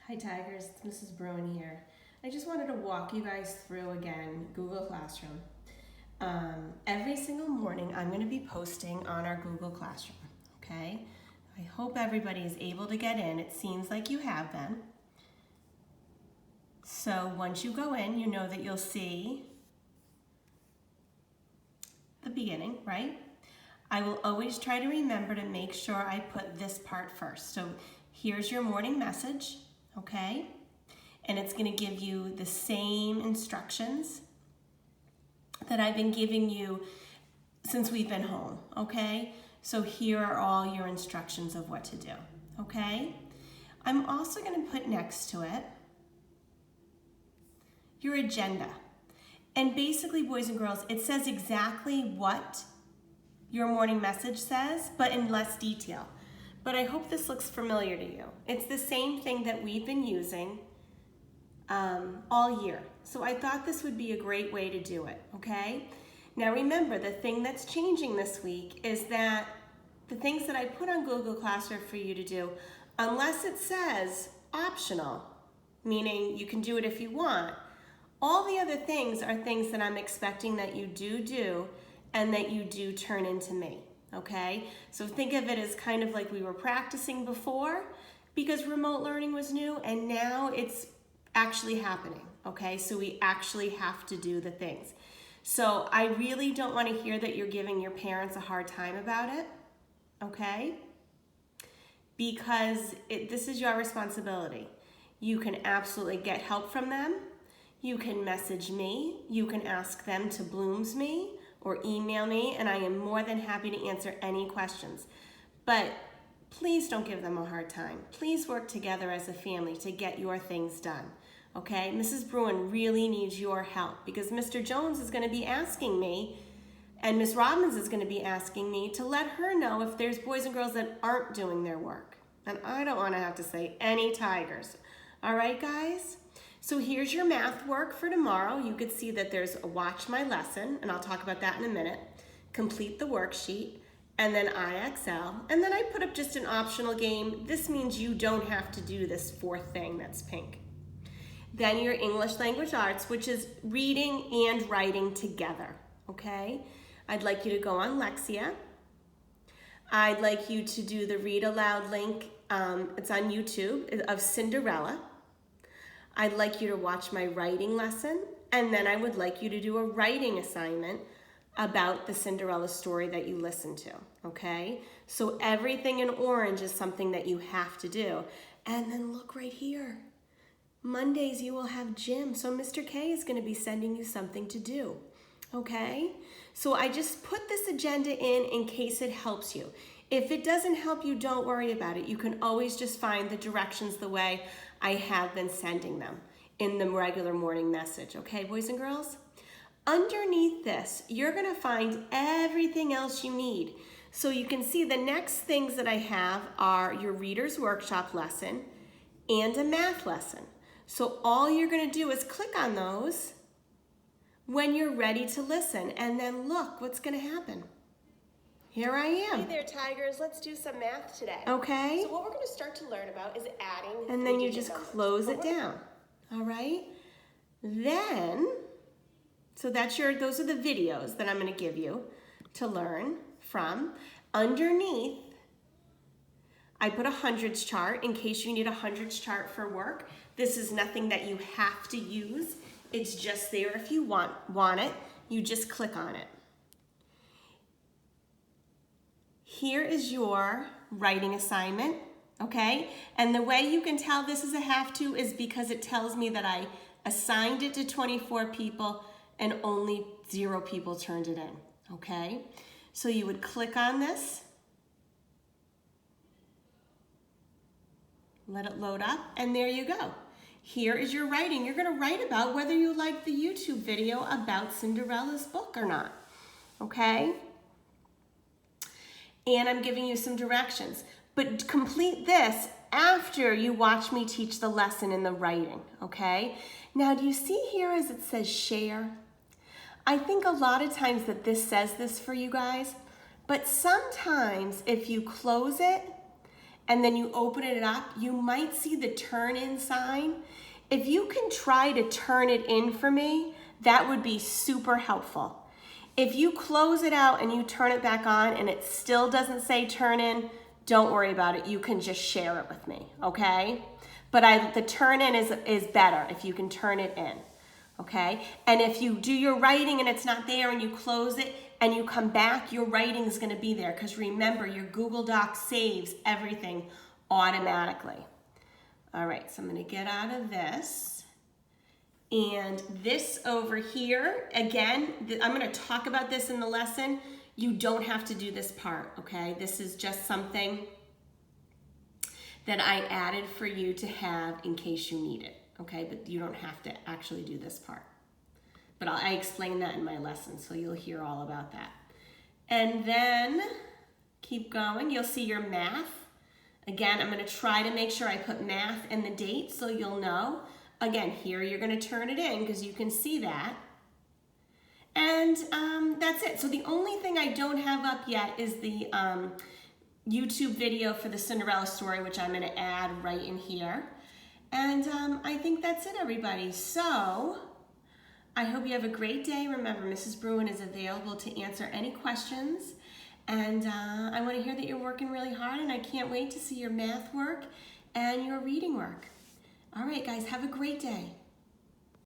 Hi Tigers, it's Mrs. Bruin here. I just wanted to walk you guys through again Google Classroom. Every single morning I'm going to be posting on our Google Classroom, okay? I hope everybody is able to get in. It seems like you have been. So once you go in, you know that you'll see the beginning, right? I will always try to remember to make sure I put this part first. So here's your morning message, okay? And it's going to give you the same instructions that I've been giving you since we've been home, okay? So here are all your instructions of what to do, okay? I'm also going to put next to it your agenda. And basically, boys and girls, it says exactly what your morning message says, but in less detail. But I hope this looks familiar to you. It's the same thing that we've been using all year. So I thought this would be a great way to do it, okay? Now remember, the thing that's changing this week is that the things that I put on Google Classroom for you to do, unless it says optional, meaning you can do it if you want, all the other things are things that I'm expecting that you do and that you do turn into me, okay? So think of it as kind of like we were practicing before because remote learning was new, and now it's actually happening, okay? So we actually have to do the things. So I really don't want to hear that you're giving your parents a hard time about it, okay? Because this is your responsibility. You can absolutely get help from them. You can message me. You can ask them to Blooms me or email me, and I am more than happy to answer any questions. But please don't give them a hard time. Please work together as a family to get your things done. Okay, Mrs. Bruin really needs your help because Mr. Jones is going to be asking me, and Miss Robbins is going to be asking me to let her know if there's boys and girls that aren't doing their work. And I don't want to have to say any tigers. All right, guys? So here's your math work for tomorrow. You could see that there's a watch my lesson, and I'll talk about that in a minute. Complete the worksheet, and then IXL. And then I put up just an optional game. This means you don't have to do this fourth thing that's pink. Then your English Language Arts, which is reading and writing together, okay? I'd like you to go on Lexia. I'd like you to do the read aloud link, it's on YouTube, of Cinderella. I'd like you to watch my writing lesson, and then I would like you to do a writing assignment about the Cinderella story that you listened to, okay? So everything in orange is something that you have to do. And then look right here. Mondays you will have gym, so Mr. K is going to be sending you something to do, okay? So I just put this agenda in case it helps you. If it doesn't help you, don't worry about it. You can always just find the directions the way I have been sending them in the regular morning message, okay, boys and girls? Underneath this, you're going to find everything else you need. So you can see the next things that I have are your Reader's Workshop lesson and a math lesson. So all you're going to do is click on those when you're ready to listen, and then look what's going to happen. Here I am. Hey there, Tigers. Let's do some math today. Okay. So what we're going to start to learn about is adding. And then you just close it down. All right. Then, so that's those are the videos that I'm going to give you to learn from. Underneath, I put a hundreds chart in case you need a hundreds chart for work. This is nothing that you have to use. It's just there if you want it. You just click on it. Here is your writing assignment, okay? And the way you can tell this is a have to is because it tells me that I assigned it to 24 people and only 0 people turned it in, okay? So you would click on this. Let it load up, and there you go. Here is your writing. You're going to write about whether you like the YouTube video about Cinderella's book or not, okay? And I'm giving you some directions. But complete this after you watch me teach the lesson in the writing, okay? Now, do you see here as it says share? I think a lot of times that this says this for you guys, but sometimes if you close it and then you open it up, you might see the turn in sign. If you can try to turn it in for me, that would be super helpful. If you close it out and you turn it back on and it still doesn't say turn in, don't worry about it. You can just share it with me, okay? But the turn in is better if you can turn it in, okay? And if you do your writing and it's not there and you close it and you come back, your writing is gonna be there, because remember, your Google Doc saves everything automatically. All right, so I'm gonna get out of this. And this over here, again, I'm gonna talk about this in the lesson. You don't have to do this part, okay? This is just something that I added for you to have in case you need it, okay? But you don't have to actually do this part. But I explain that in my lesson, so you'll hear all about that. And then keep going, you'll see your math. Again, I'm gonna try to make sure I put math and the date so you'll know. Again, here you're gonna turn it in because you can see that. And that's it. So the only thing I don't have up yet is the YouTube video for the Cinderella story, which I'm gonna add right in here. And I think that's it, everybody. So I hope you have a great day. Remember, Mrs. Bruin is available to answer any questions. And I wanna hear that you're working really hard, and I can't wait to see your math work and your reading work. All right, guys, have a great day.